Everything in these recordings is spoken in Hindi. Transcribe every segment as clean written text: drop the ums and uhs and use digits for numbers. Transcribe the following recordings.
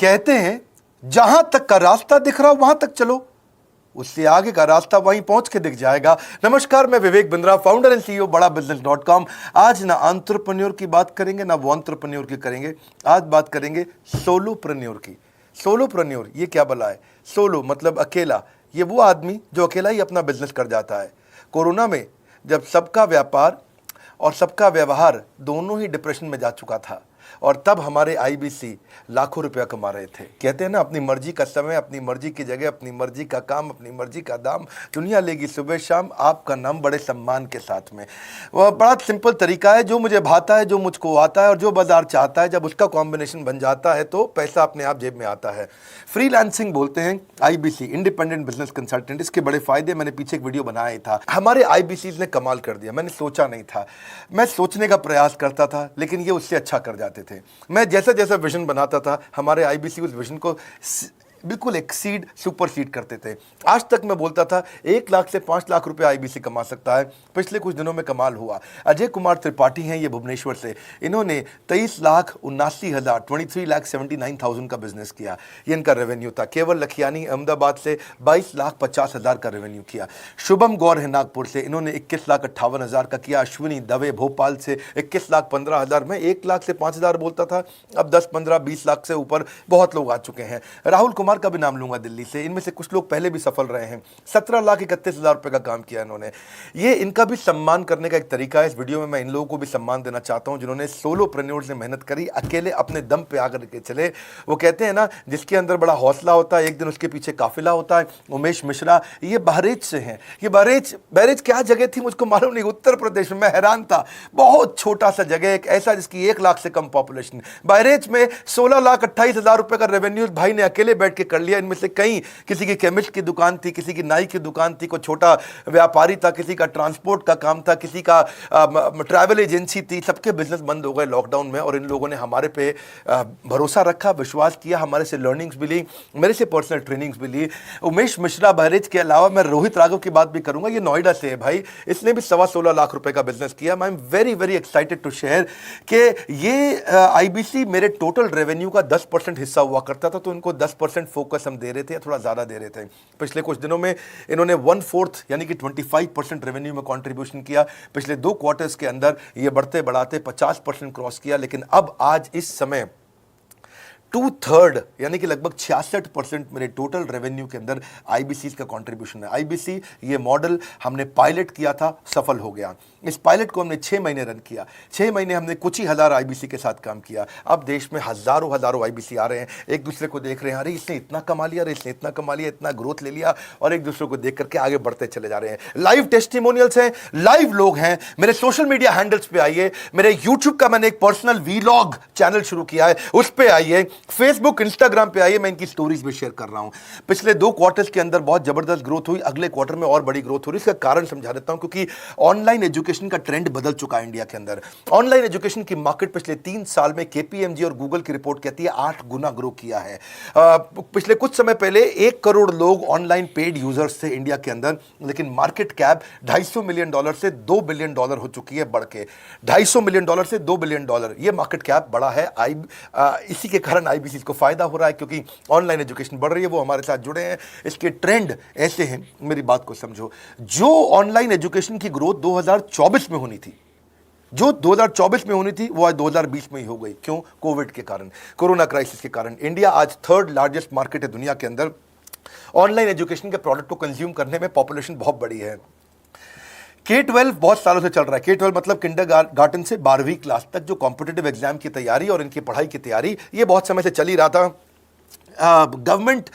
कहते हैं जहां तक का रास्ता दिख रहा वहां तक चलो, उससे आगे का रास्ता वहीं पहुंच के दिख जाएगा। नमस्कार, मैं Vivek Bindra, founder and CEO बड़ाबिजनेस.com। आज ना एंटरप्रेन्योर की बात करेंगे ना वो एंटरप्रेन्योर की करेंगे, आज बात करेंगे सोलोप्रेन्योर की। सोलोप्रेन्योर ये क्या भला है? सोलो मतलब अकेला, ये वो आदमी जो अकेला ही अपना बिजनेस कर जाता है। कोरोना में जब सबका व्यापार और सबका व्यवहार दोनों ही डिप्रेशन में जा चुका था, और तब हमारे आईबीसी लाखों रुपया कमा रहे थे। कहते हैं ना, अपनी मर्जी का समय, अपनी मर्जी की जगह, अपनी मर्जी का काम, अपनी मर्जी का दाम, दुनिया लेगी सुबह शाम आपका नाम बड़े सम्मान के साथ में। वह बड़ा सिंपल तरीका है, जो मुझे भाता है, जो मुझको आता है और जो बाजार चाहता है, जब उसका कॉम्बिनेशन बन जाता है तो पैसा अपने आप जेब में आता है। फ्रीलांसिंग बोलते हैं आईबीसी, इंडिपेंडेंट बिजनेस कंसल्टेंट। इसके बड़े फायदे मैंने पीछे एक वीडियो बनाया था। हमारे आईबीसी ने कमाल कर दिया, मैंने सोचा नहीं था। मैं सोचने का प्रयास करता था लेकिन ये उससे अच्छा कर जाते थे। मैं जैसा जैसा विजन बनाता था, हमारे आईबीसी उस विजन को बिल्कुल एक्सीड, सुपरसीड करते थे। आज तक मैं बोलता था 1 लाख से 5 लाख रुपए आईबीसी कमा सकता है। पिछले कुछ दिनों में कमाल हुआ। अजय कुमार त्रिपाठी हैं ये भुवनेश्वर से, इन्होंने 23,79,000 का बिजनेस किया। ये इनका रेवेन्यू था। केवल लखियानी अहमदाबाद से 22,50,000 का रेवेन्यू किया। शुभम गौर है नागपुर से, इन्होंने 21,58,000 का किया। अश्विनी दवे भोपाल से 21,15,000। मैं 1 लाख से 5,000 बोलता था, अब 10, 15, 20 लाख से ऊपर बहुत लोग आ चुके हैं। राहुल कुमार का भी नाम लूंगा दिल्ली से, इनमें से कुछ लोग पहले भी सफल रहे हैं। 17,31,000 रुपए का काम किया इन्होंने। ये इनका भी सम्मान करने का एक तरीका है। इस वीडियो में मैं इन लोगों को भी सम्मान देना चाहता हूं जिन्होंने सोलोप्रेन्योर से मेहनत करी, अकेले अपने दम पे आकर के चले। वो कहते हैं ना, जिसके अंदर बड़ा हौसला होता है एक दिन उसके पीछे काफिला होता है। उमेश मिश्रा ये बहरेच से हैं। ये बहरेच क्या जगह थी मुझको मालूम नहीं, उत्तर प्रदेश में। मैं हैरान था, बहुत छोटा सा जगह, एक ऐसा जिसकी 1 लाख से कम पॉपुलेशन। बहरेच में 16,28,000 रुपए का रेवेन्यू भाई ने अकेले बैठ के कर लिया। इनमें से कई, किसी की केमिस्ट की दुकान थी, किसी की नाई की दुकान थी, कोई छोटा व्यापारी था, किसी का ट्रांसपोर्ट का काम था, किसी का ट्रैवल एजेंसी थी। सबके बिजनेस बंद हो गए लॉकडाउन में, और इन लोगों ने हमारे पे भरोसा रखा, विश्वास किया, हमारे से लर्निंग्स भी ली, मेरे से पर्सनल ट्रेनिंग्स भी ली। उमेश मिश्रा बहरेच के अलावा मैं रोहित राघव की बात भी करूंगा। ये नोएडा से है भाई, इसने भी 16.25 लाख रुपए का बिजनेस किया। I am very very excited to share कि ये आईबीसी मेरे टोटल रेवेन्यू का 10% हिस्सा हुआ करता था, तो इनको 10% फोकस हम दे रहे थे, या थोड़ा ज़्यादा दे रहे थे। पिछले कुछ दिनों में इन्होंने 1/4 यानी कि 25% रेवेन्यू में कंट्रीब्यूशन किया। पिछले 2 क्वार्टर्स के अंदर ये बढ़ते बढ़ाते 50% क्रॉस किया। लेकिन अब आज इस समय 2/3 यानी कि लगभग 66% मेरे टोटल रेवेन्यू के अंदर आईबीसी का कंट्रीब्यूशन है। आईबीसी ये मॉडल हमने पायलट किया था, सफल हो गया। इस पायलट को हमने 6 महीने रन किया। 6 महीने हमने कुछ ही हज़ार आईबीसी के साथ काम किया। अब देश में हजारों आईबीसी आ रहे हैं, एक दूसरे को देख रहे हैं, अरे इसने इतना कमा लिया, अरे इसने इतना कमा लिया, इतना ग्रोथ ले लिया, और एक दूसरे को देख करके आगे बढ़ते चले जा रहे हैं। लाइव टेस्टिमोनियल्स हैं, लाइव लोग हैं। मेरे सोशल मीडिया हैंडल्स पे आइए, मेरे यूट्यूब का मैंने एक पर्सनल वीलॉग चैनल शुरू किया है, उस पर आइए, फेसबुक इंस्टाग्राम पे आइए, मैं इनकी स्टोरीज भी शेयर कर रहा हूं। पिछले 2 क्वार्टर्स के अंदर बहुत जबरदस्त ग्रोथ हुई, अगले क्वार्टर में और बड़ी ग्रोथ हो रही है। इसका कारण समझा देता हूं, क्योंकि ऑनलाइन एजुकेशन का ट्रेंड बदल चुका है इंडिया के अंदर। ऑनलाइन एजुकेशन की मार्केट पिछले 3 साल में केपीएमजी और गूगल की रिपोर्ट कहती है 8 गुना ग्रो किया है। पिछले कुछ समय पहले 1 करोड़ लोग ऑनलाइन पेड यूजर्स थे इंडिया के अंदर, लेकिन मार्केट कैप $250 मिलियन से $2 बिलियन हो चुकी है, बढ़ के $250 मिलियन से $2 बिलियन। ये मार्केट कैप बड़ा है। इसी के कारण आईबीसी को फायदा हो रहा है, क्योंकि ऑनलाइन एजुकेशन बढ़ रही है, वो हमारे साथ जुड़े हैं। इसके ट्रेंड ऐसे हैं, मेरी बात को समझो। जो ऑनलाइन एजुकेशन की ग्रोथ 2024 में होनी थी, जो 2024 में होनी थी, वो आज 2020 में ही हो गई। क्यों? कोविड के कारण, कोरोना क्राइसिस के कारण। इंडिया आज 3rd लार्जेस्ट मार्केट है दुनिया के अंदर। ऑनलाइन एजुकेशन के प्रोडक्ट को कंज्यूम करने में पॉपुलेशन बहुत बड़ी है। K-12 बहुत सालों से चल रहा है। K-12 मतलब किंडरगार्टन से 12वीं क्लास तक जो कॉम्पिटिटिव एग्जाम की तैयारी और इनकी पढ़ाई की तैयारी, ये बहुत समय से चल ही रहा था। गवर्नमेंट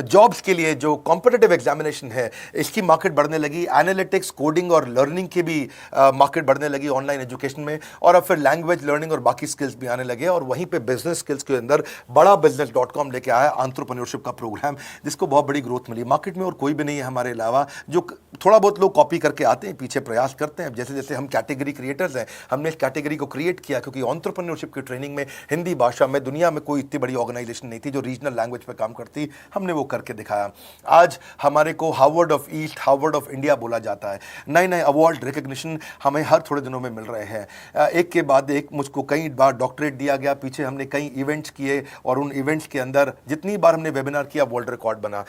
जॉब्स के लिए जो कॉम्पिटिटिव एग्जामिनेशन है, इसकी मार्केट बढ़ने लगी। एनालिटिक्स, कोडिंग और लर्निंग की भी मार्केट बढ़ने लगी ऑनलाइन एजुकेशन में, और अब फिर लैंग्वेज लर्निंग और बाकी स्किल्स भी आने लगे। और वहीं पे बिजनेस स्किल्स के अंदर बड़ाबिजनेस.com लेके आया एंटरप्रेन्योरशिप का प्रोग्राम, जिसको बहुत बड़ी ग्रोथ मिली मार्केट में। और कोई भी नहीं है हमारे अलावा, जो थोड़ा बहुत लोग कॉपी करके आते हैं, पीछे प्रयास करते हैं। जैसे जैसे हम कैटेगरी क्रिएटर्स हैं, हमने इस कैटेगरी को क्रिएट किया, क्योंकि एंटरप्रेन्योरशिप की ट्रेनिंग में हिंदी भाषा में दुनिया में कोई इतनी बड़ी ऑर्गेनाइजेशन नहीं थी जो रीजनल ओरिजिनल लैंग्वेज पे काम करती, हमने वो करके दिखाया। आज हमारे को Harvard of east, Harvard of India बोला जाता है। नए नए अवार्ड रिकग्निशन हमें हर थोड़े दिनों में मिल रहे हैं, एक के बाद एक। मुझको कई बार डॉक्टरेट दिया गया, पीछे हमने कई इवेंट्स किए और उन इवेंट्स के अंदर जितनी बार हमने वेबिनार किया वर्ल्ड रिकॉर्ड बना।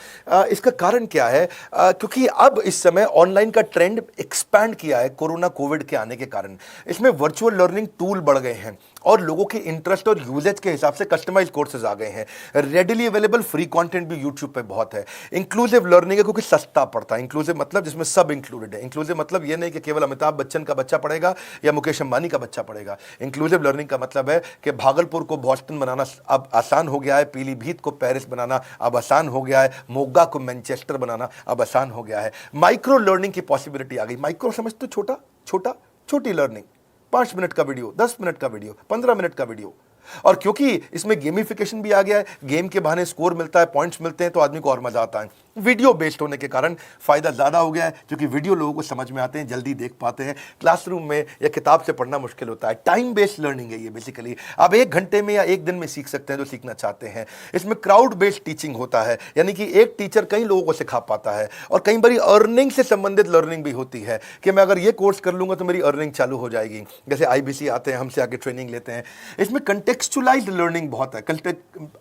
इसका कारण क्या है? क्योंकि अब इस समय ऑनलाइन का ट्रेंड एक्सपैंड किया है कोरोना कोविड के आने के कारण। इसमें वर्चुअल लर्निंग टूल बढ़ गए हैं और लोगों के इंटरेस्ट और यूजेज के हिसाब से कस्टमाइज कोर्सेज आ गए हैं। रेडिली अवेलेबल फ्री कंटेंट भी यूट्यूब पे बहुत है। इंक्लूसिव लर्निंग है क्योंकि सस्ता पड़ता है। इंक्लूसिव मतलब जिसमें सब इंक्लूडेड है। इंक्लूसिव मतलब ये नहीं कि केवल अमिताभ बच्चन का बच्चा पढ़ेगा या मुकेश अंबानी का बच्चा पढ़ेगा। इंक्लूसिव लर्निंग का मतलब है कि भागलपुर को बॉस्टन बनाना अब आसान हो गया है, पीलीभीत को पेरिस बनाना अब आसान हो गया है, मोगा को मैनचेस्टर बनाना अब आसान हो गया है। माइक्रो लर्निंग की पॉसिबिलिटी आ गई। माइक्रो समझ तो छोटी लर्निंग, 5 मिनट का वीडियो, 10 मिनट का वीडियो, 15 मिनट का वीडियो। और क्योंकि इसमें गेमिफिकेशन भी आ गया है, गेम के बहाने स्कोर मिलता है, पॉइंट्स मिलते हैं, तो आदमी को और मजा आता है। वीडियो बेस्ड होने के कारण फायदा ज्यादा हो गया है, क्योंकि वीडियो लोगों को समझ में आते हैं, जल्दी देख पाते हैं। क्लासरूम में या किताब से पढ़ना मुश्किल होता है। टाइम बेस्ड लर्निंग है ये बेसिकली। आप 1 घंटे में या 1 दिन में सीख सकते हैं जो सीखना चाहते हैं। इसमें क्राउड बेस्ड टीचिंग होता है, यानी कि एक टीचर कई लोगों को सिखा पाता है। और कई बार अर्निंग से संबंधित लर्निंग भी होती है कि मैं अगर ये कोर्स कर लूंगा तो मेरी अर्निंग चालू हो जाएगी। जैसे IBC आते हैं, हमसे आगे ट्रेनिंग लेते हैं। इसमें कंटेक्चुअलाइज्ड लर्निंग बहुत है।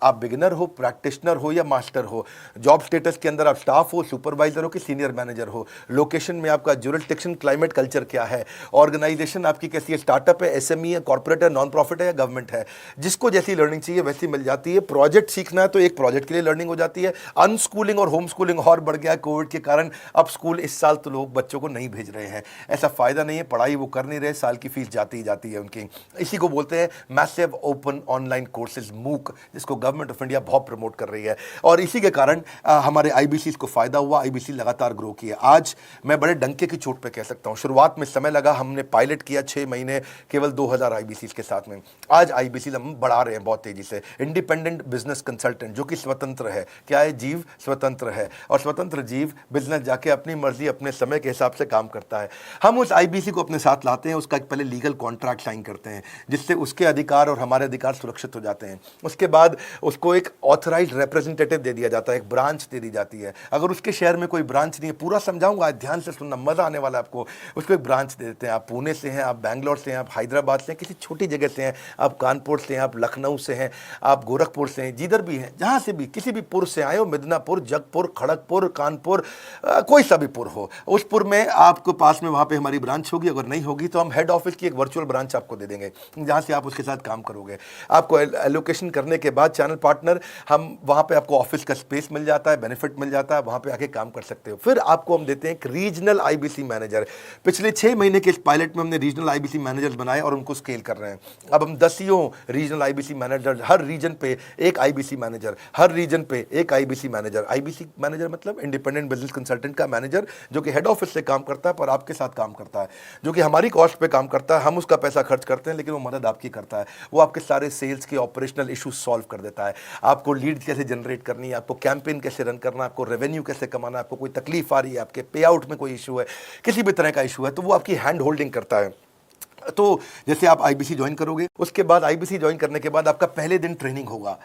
आप बिगिनर हो, प्रैक्टिशनर हो या मास्टर हो, जॉब स्टेटस के अंदर आप स्टाफ हो, सुपरवाइजर हो कि सीनियर मैनेजर हो, लोकेशन में आपका जुरिस्डिक्शन, क्लाइमेट, कल्चर क्या है, ऑर्गेनाइजेशन आपकी कैसी है, स्टार्टअप है, SME है, कॉर्पोरेट है, नॉन प्रॉफिट है या गवर्नमेंट है, जिसको जैसी लर्निंग चाहिए वैसी मिल जाती है। प्रोजेक्ट सीखना है तो एक प्रोजेक्ट के लिए लर्निंग हो जाती है। अनस्कूलिंग और होम स्कूलिंग और बढ़ गया है कोविड के कारण। अब स्कूल इस साल तो लोग बच्चों को नहीं भेज रहे हैं, ऐसा फायदा नहीं है, पढ़ाई वो कर नहीं रहे, साल की फीस जाती ही जाती है उनकी। इसी को बोलते हैं massive open online courses, MOOC, जिसको गवर्नमेंट ऑफ इंडिया बहुत प्रमोट कर रही है। और इसी के कारण हमारे IBC को फायदा हुआ। IBC लगातार ग्रो किया। आज मैं बड़े डंके की चोट पे कह सकता हूं, शुरुआत में समय लगा, हमने पायलट किया 6 महीने केवल 2000 IBC के साथ में। आज IBC हम बढ़ा रहे हैं बहुत तेजी से। इंडिपेंडेंट बिजनेस कंसल्टेंट, जो कि स्वतंत्र है। क्या है? जीव स्वतंत्र है, और स्वतंत्र जीव बिजनेस जाके अपनी मर्जी अपने समय के हिसाब से काम करता है। हम उस IBC को अपने साथ लाते हैं, उसका एक पहले लीगल कॉन्ट्रैक्ट साइन करते हैं, जिससे उसके अधिकार और हमारे अधिकार सुरक्षित हो जाते हैं। उसके बाद उसको एक ऑथराइज्ड रिप्रेजेंटेटिव दे दिया जाता है, एक ब्रांच दे दी जाती है। अगर उसके शहर में कोई ब्रांच नहीं है, पूरा समझाऊंगा, ध्यान से सुनना, मजा आने वाला है आपको। उसको एक ब्रांच दे देते हैं। आप पुणे से हैं, आप बैंगलोर से हैं, आप हैदराबाद से हैं, किसी छोटी जगह से हैं, आप कानपुर से हैं, आप लखनऊ से हैं, आप गोरखपुर से हैं, जिधर भी हैं, जहां से भी, किसी भी पुर से आए हो, मिदनापुर, जगपुर, खड़गपुर, कानपुर, कोई सा भी पुर हो, उस पुर में आपको पास में वहां पे हमारी ब्रांच होगी। अगर नहीं होगी तो हम हेड ऑफिस की एक वर्चुअल ब्रांच आपको दे देंगे, जहां से आप उसके साथ काम करोगे। आपको एलोकेशन करने के बाद चैनल पार्टनर, हम वहां पे आपको ऑफिस का स्पेस मिल जाता है, बेनिफिट मिल जाता है, वहां पे आके काम कर सकते हो। फिर आपको हम देते हैं एक रीजनल IBC मैनेजर। पिछले 6 महीने के इस पायलट में हमने रीजनल IBC मैनेजर्स बनाए और उनको स्केल कर रहे हैं। अब हम 10 रीजनल IBC मैनेजर, हर रीजन पे एक IBC मैनेजर, हर रीजन पे एक IBC मैनेजर। IBC मैनेजर मतलब इंडिपेंडेंट बिजनेस कंसल्टेंट का मैनेजर, जो कि हेड ऑफिस से काम करता है पर आपके साथ काम करता है, जो कि हमारी कॉस्ट पे काम करता है। हम उसका पैसा खर्च करते हैं, लेकिन वो मदद आपकी करता है। वो आपके सारे सेल्स के ऑपरेशनल इशू सॉल्व कर देता है। आपको लीड कैसे जनरेट करनी है, आपको कैंपेन कैसे रन करना है, आपको रेवेन्यू कैसे कमाना है, आपको कोई तकलीफ आ रही है, आपके पे आउट में कोई इशू है, किसी भी तरह का इशू है, तो वो आपकी हैंड होल्डिंग करता है। तो जैसे आप IBC ज्वाइन करोगे, उसके बाद IBC ज्वाइन करने के बाद आपका पहले दिन ट्रेनिंग होगा।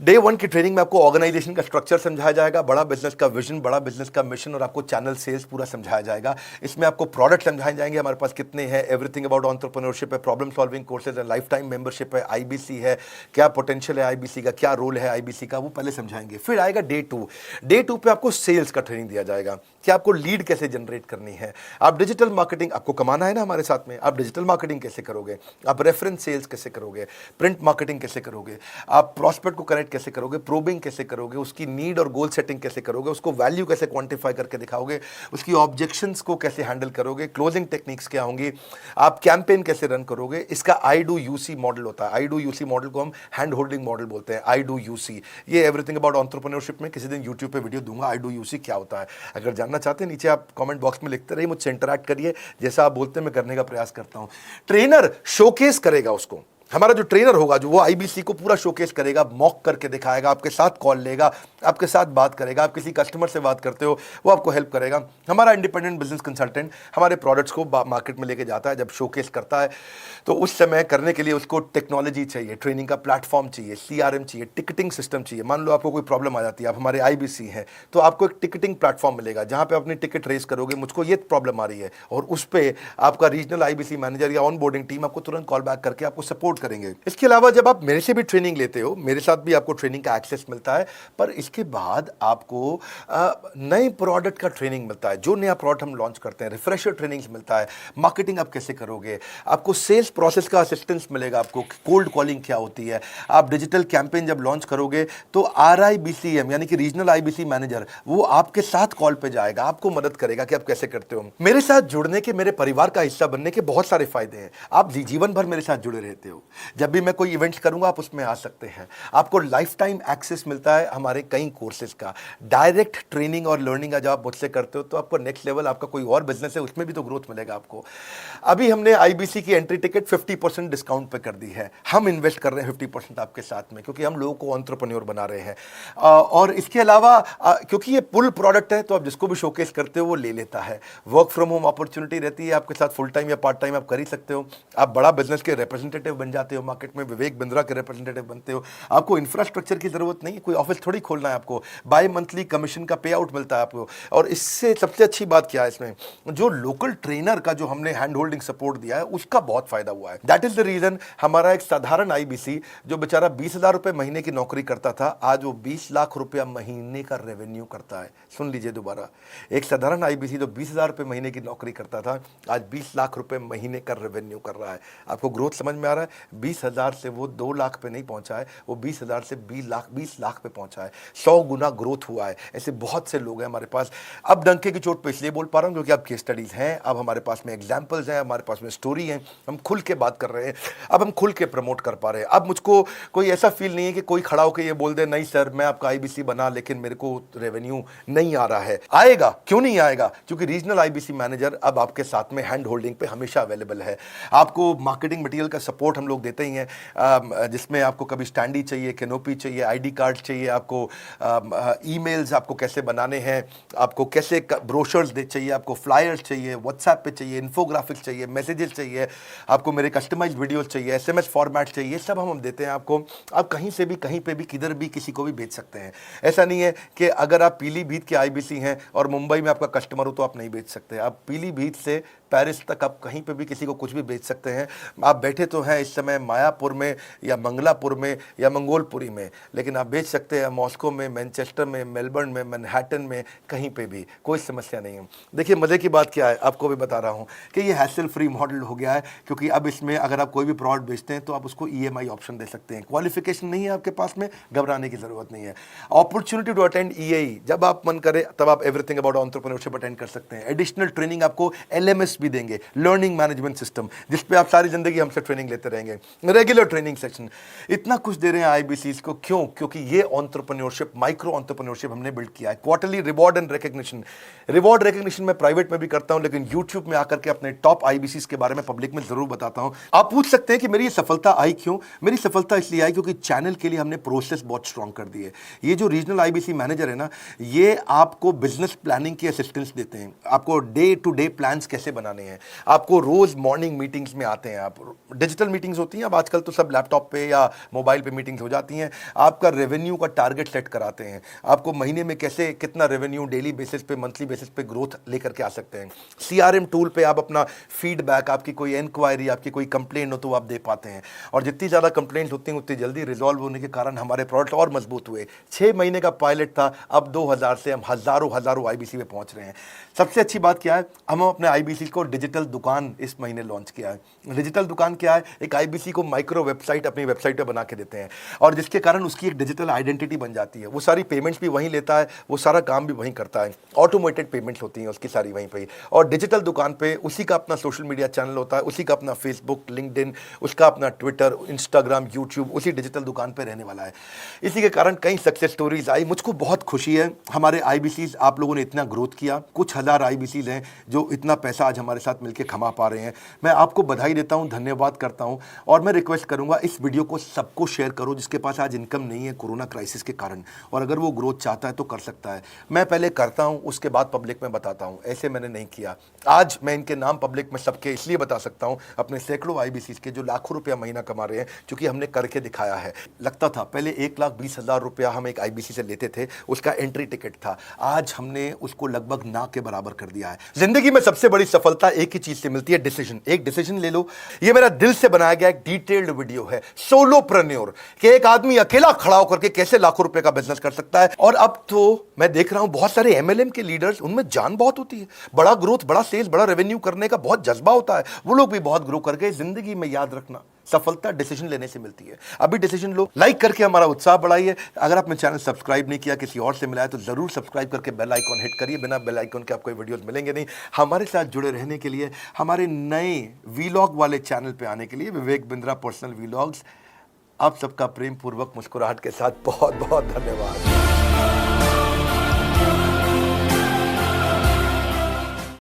डे 1 की ट्रेनिंग में आपको ऑर्गेनाइजेशन का स्ट्रक्चर समझाया जाएगा, बड़ा बिजनेस का विजन, बड़ा बिजनेस का मिशन, और आपको चैनल सेल्स पूरा समझाया जाएगा। इसमें आपको प्रोडक्ट समझाए जाएंगे, हमारे पास कितने हैं, एवरीथिंग अबाउट एंटरप्रेन्योरशिप है, प्रॉब्लम सॉल्विंग कोर्सेज है, लाइफ टाइम मेंबरशिप है, IBC है, क्या पोटेंशियल है IBC का, क्या रोल है IBC का, वो पहले समझाएंगे। फिर आएगा डे 2। डे 2 पे आपको सेल्स का ट्रेनिंग दिया जाएगा कि आपको लीड कैसे जनरेट करनी है। आप डिजिटल मार्केटिंग, आपको कमाना है ना हमारे साथ में, आप डिजिटल मार्केटिंग कैसे करोगे, आप रेफरेंस सेल्स कैसे करोगे, प्रिंट मार्केटिंग कैसे करोगे, आप प्रॉस्पेक्ट को कनेक्ट कैसे करोगे, प्रोबिंग कैसे करोगे, उसकी नीड और गोल सेटिंग कैसे करोगे, उसको वैल्यू कैसे क्वांटिफाई करके दिखाओगे, उसकी ऑब्जेक्शंस को कैसे हैंडल करोगे, क्लोजिंग टेक्निक्स क्या होंगी, आप कैंपेन कैसे रन करोगे। इसका I-Do-U-C मॉडल होता है। I-Do-U-C मॉडल को हम हैंड होल्डिंग मॉडल बोलते हैं। I-Do-U-C, ये एवरीथिंग अबाउट एंटरप्रेन्योरशिप में किसी दिन यूट्यूब पे वीडियो दूंगा। I-Do-U-C क्या होता है, अगर जानना चाहते हैं नीचे आप कमेंट बॉक्स में लिखते रहिए, मुझसे इंटरैक्ट करिए, जैसा आप बोलते हैं मैं करने का प्रयास करता हूं। ट्रेनर शोकेस करेगा उसको, हमारा जो ट्रेनर होगा, जो वो आईबीसी को पूरा शोकेस करेगा, मॉक करके दिखाएगा, आपके साथ कॉल लेगा, आपके साथ बात करेगा, आप किसी कस्टमर से बात करते हो वो आपको हेल्प करेगा। हमारा इंडिपेंडेंट बिजनेस कंसल्टेंट हमारे प्रोडक्ट्स को मार्केट में लेके जाता है, जब शोकेस करता है तो उस समय करने के लिए उसको टेक्नोलॉजी चाहिए, ट्रेनिंग का प्लेटफॉर्म चाहिए, सीआरएम चाहिए, टिकटिंग सिस्टम चाहिए। मान लो आपको कोई प्रॉब्लम आ जाती है, आप हमारे आईबीसी हैं, तो आपको एक टिकटिंग प्लेटफॉर्म मिलेगा जहां पे अपनी टिकट रेस करोगे, मुझको ये प्रॉब्लम आ रही है, और उस पर आपका रीजनल आईबीसी मैनेजर या ऑन बोर्डिंग टीम आपको तुरंत कॉल बैक करके आपको सपोर्ट करेंगे। इसके अलावा जब आप मेरे से भी ट्रेनिंग लेते हो, मेरे साथ भी आपको ट्रेनिंग का एक्सेस मिलता है, पर इसके बाद आपको नए प्रोडक्ट का ट्रेनिंग मिलता है। जो नया प्रोडक्ट हम लॉन्च करते हैं, रिफ्रेशर ट्रेनिंग्स मिलता है, मार्केटिंग आप कैसे करोगे, आपको सेल्स प्रोसेस का असिस्टेंस मिलेगा, आपको कोल्ड कॉलिंग क्या होती है, आप डिजिटल कैंपेन जब लॉन्च करोगे तो RIBCM यानी कि रीजनल आईबीसी मैनेजर वो आपके साथ कॉल पे जाएगा, आपको मदद करेगा कि आप कैसे करते हो। मेरे साथ जुड़ने के, मेरे परिवार का हिस्सा बनने के बहुत सारे फायदे हैं। आप जीवन भर मेरे साथ जुड़े रहते हो, जब भी मैं कोई इवेंट्स करूंगा आप उसमें आ सकते हैं, आपको लाइफ टाइम एक्सेस मिलता है हमारे कई कोर्सेज का, डायरेक्ट ट्रेनिंग और लर्निंग जब आप मुझसे करते हो तो आपको नेक्स्ट लेवल, आपका कोई और बिजनेस है उसमें भी तो ग्रोथ मिलेगा आपको। अभी हमने आईबीसी की एंट्री टिकट 50% डिस्काउंट पे कर दी है, हम इन्वेस्ट कर रहे हैं 50% आपके साथ में, क्योंकि हम लोगों को एंटरप्रेन्योर बना रहे हैं। और इसके अलावा क्योंकि ये पुल प्रोडक्ट है तो आप जिसको भी शोकेस करते हो वो ले लेता है। वर्क फ्रॉम होम अपॉर्चुनिटी रहती है आपके साथ, फुल टाइम या पार्ट टाइम आप कर ही सकते हो। आप बड़ा बिजनेस के रिप्रेजेंटेटिव बन जाते हो, मार्केट में विवेक बिंद्रा के रिप्रेजेंटेटिव बनते हो। आपको इंफ्रास्ट्रक्चर की जरूरत नहीं है, कोई ऑफिस थोड़ी खोलना है आपको, बाय मंथली कमीशन का पे आउट मिलता है आपको। और इससे सबसे अच्छी बात क्या है, इसमें जो लोकल ट्रेनर का जो हमने हैंड होल्डिंग सपोर्ट दिया है उसका बहुत फायदा हुआ है। दैट इज द रीजन हमारा एक साधारण आईबीसी जो बेचारा 20,000 रुपए महीने की नौकरी करता था, आज वो 20 लाख रुपया महीने का रेवेन्यू करता है। सुन लीजिए दोबारा, एक साधारण आईबीसी जो 20,000 रुपए महीने की नौकरी करता था, आज 20 लाख रुपए महीने का रेवेन्यू कर रहा है। आपको ग्रोथ समझ में आ रहा है? 20,000 से वो 2 लाख पे नहीं पहुंचा है, वो 20,000 से 20 लाख पे पहुंचा है। 100 गुना ग्रोथ हुआ है। ऐसे बहुत से लोग हैं हमारे पास। अब डंके की चोट पे इसलिए बोल पा रहा हूं क्योंकि अब केस स्टडीज हैं, अब हमारे पास में एग्जांपल्स हैं, हमारे पास में स्टोरी है, हम खुल के बात कर रहे हैं, अब हम खुल के प्रमोट कर पा रहे हैं। अब मुझको कोई ऐसा फील नहीं है कि कोई खड़ा होकर ये बोल दे नहीं सर मैं आपका आईबीसी बना लेकिन मेरे को रेवेन्यू नहीं आ रहा है। आएगा, क्यों नहीं आएगा? क्योंकि रीजनल आईबीसी मैनेजर अब आपके साथ में हैंड होल्डिंग पे हमेशा अवेलेबल है। आपको मार्केटिंग मटेरियल का सपोर्ट हम लोग देते ही हैं, जिसमें आपको कभी स्टैंडी चाहिए, कैनोपी चाहिए, आईडी कार्ड चाहिए, आपको ईमेल्स आपको कैसे बनाने हैं, आपको कैसे ब्रोशर्स चाहिए, आपको फ्लायर्स चाहिए, व्हाट्सएप पे चाहिए, इन्फोग्राफिक्स चाहिए, मैसेजेस चाहिए, आपको मेरे कस्टमाइज्ड वीडियोस चाहिए, एसएमएस फॉर्मेट चाहिए, सब हम देते हैं आपको। आप कहीं से भी, कहीं पे भी, किधर भी किसी को भी भेज सकते हैं। ऐसा नहीं है कि अगर आप पीलीभीत के आईबीसी हैं और मुंबई में आपका कस्टमर हो तो आप नहीं भेज सकते। आप पीलीभीत से पेरिस तक आप कहीं पे भी किसी को कुछ भी बेच सकते हैं। आप बैठे तो हैं इस समय मायापुर में या मंगलापुर में या मंगोलपुरी में, लेकिन आप बेच सकते हैं मॉस्को में, मैनचेस्टर में, मेलबर्न में, मैनहट्टन में, कहीं पे भी, कोई समस्या नहीं है। देखिए मज़े की बात क्या है, आपको भी बता रहा हूँ कि ये हैसल फ्री मॉडल हो गया है, क्योंकि अब इसमें अगर आप कोई भी प्रोडक्ट बेचते हैं तो आप उसको EMI ऑप्शन दे सकते हैं। क्वालिफिकेशन नहीं है आपके पास में, घबराने की जरूरत नहीं है। अपॉर्चुनिटी टू अटेंड EAE, जब आप मन करे तब आप एवरीथिंग अबाउट एंटरप्रेन्योरशिप अटेंड कर सकते हैं। एडिशनल ट्रेनिंग आपको LMS भी देंगे, लर्निंग मैनेजमेंट सिस्टम, जिसपे आप सारी जिंदगी हमसे ट्रेनिंग लेते रहेंगे। रेगुलर ट्रेनिंग सेक्शन, इतना कुछ दे रहे हैं आईबीसी को। क्यों? क्योंकि ये एंटरप्रेन्योरशिप, माइक्रो एंटरप्रेन्योरशिप हमने बिल्ड किया है। Quarterly reward and recognition, reward recognition मैं प्राइवेट में भी करता हूं, लेकिन यूट्यूब में आकर के अपने टॉप आईबीसी के बारे में पब्लिक में जरूर बताता हूं। आप पूछ सकते हैं कि मेरी ये सफलता आई क्यों? मेरी सफलता इसलिए आई क्योंकि चैनल के लिए हमने प्रोसेस बहुत स्ट्रांग कर दी है। ये जो रीजनल आईबीसी मैनेजर है ना, ये आपको बिजनेस प्लानिंग की असिस्टेंस देते हैं, आपको डे टू डे प्लान्स कैसे बनाने हैं, आपको रोज मॉर्निंग मीटिंग्स में आते हैं। आप डिजिटल मीटिंग्स होती हैं, अब आजकल तो सब लैपटॉप पे या मोबाइल पे मीटिंग्स हो जाती हैं। आपका रेवेन्यू का टारगेट सेट कराते हैं, आपको महीने में कैसे कितना रेवेन्यू डेली बेसिस पे, मंथली बेसिस पे ग्रोथ लेकर के आ सकते हैं। CRM टूल पे आप अपना फीडबैक, आपकी कोई इंक्वायरी, आपकी कोई कंप्लेंट हो तो आप दे पाते हैं, और जितनी ज़्यादा कंप्लेंट होती हैं उतनी जल्दी रिजॉल्व होने के कारण हमारे प्रोडक्ट और मजबूत हुए। 6 महीने का पायलट था, अब 2000 से हम हज़ारों आईबीसी पे पहुंच रहे हैं। सबसे अच्छी बात क्या है, हम अपने आईबीसी को डिजिटल दुकान इस महीने लॉन्च किया है। डिजिटल दुकान क्या है? एक आईबीसी को माइक्रो वेबसाइट अपनी वेबसाइट पे बना के देते हैं, और जिसके कारण उसकी एक डिजिटल आइडेंटिटी बन जाती है। वो सारी पेमेंट्स भी वहीं लेता है, वो सारा काम भी वहीं करता है, ऑटोमेटेड पेमेंट्स होती हैं उसकी सारी वहीं पे। और डिजिटल दुकान पे उसी का अपना सोशल मीडिया चैनल होता है, उसी का अपना फेसबुक, लिंक्डइन, उसका अपना ट्विटर, इंस्टाग्राम, यूट्यूब उसी डिजिटल दुकान पे रहने वाला है। इसी के कारण कई सक्सेस स्टोरीज आई। मुझको बहुत खुशी है हमारे आईबीसीज, आप लोगों ने इतना ग्रोथ किया। कुछ हज़ार आईबीसीज हैं जो इतना पैसा आज हमारे साथ मिलकर कमा पा रहे हैं। मैं आपको बधाई देता हूं, धन्यवाद करता हूं। और मैं रिक्वेस्ट करूंगा इस वीडियो को सबको शेयर करो जिसके पास आज इनकम नहीं है कोरोना क्राइसिस के कारण, और अगर वो ग्रोथ चाहता है तो कर सकता है। मैं पहले करता हूं, उसके बाद पब्लिक में बताता हूं, ऐसे मैंने नहीं किया। आज मैं इनके नाम पब्लिक में सबके इसलिए बता सकता हूं, अपने सैकड़ों IBCs के जो लाखों रुपया महीना कमा रहे हैं, क्योंकि हमने करके दिखाया है। लगता था पहले 1,20,000 रुपया हम एक IBC से लेते थे, उसका एंट्री टिकट था, आज हमने उसको लगभग ना के बराबर कर दिया है। जिंदगी में सबसे बड़ी सफलता एक ही चीज से मिलती है, डिसीजन। एक डिसीजन ले लो। ये मेरा दिल से बनाया गया एक डिटेल्ड वीडियो है, सोलोप्रेन्योर, कि एक आदमी अकेला खड़ा होकर के कैसे लाखों रुपए का बिजनेस कर सकता है। और अब तो मैं देख रहा हूं बहुत सारे MLM के लीडर्स, उनमें जान बहुत होती है, बड़ा ग्रोथ, बड़ा सेल्स, बड़ा रेवेन्यू करने का बहुत जज्बा होता है, वो लोग भी बहुत ग्रो कर गए। जिंदगी में याद रखना, सफलता डिसीजन लेने से मिलती है। अभी डिसीजन लो, लाइक करके हमारा उत्साह बढ़ाइए। अगर आपने चैनल सब्सक्राइब नहीं किया, किसी और से मिला है, तो जरूर सब्सक्राइब करके बेल आइकॉन हिट करिए। बिना बेल आइकॉन के आपको वीडियोस मिलेंगे नहीं। हमारे साथ जुड़े रहने के लिए, हमारे नए वीलॉग वाले चैनल पे आने के लिए, विवेक बिंद्रा पर्सनल वीलॉग्स, आप सबका प्रेम पूर्वक मुस्कुराहट के साथ बहुत बहुत धन्यवाद।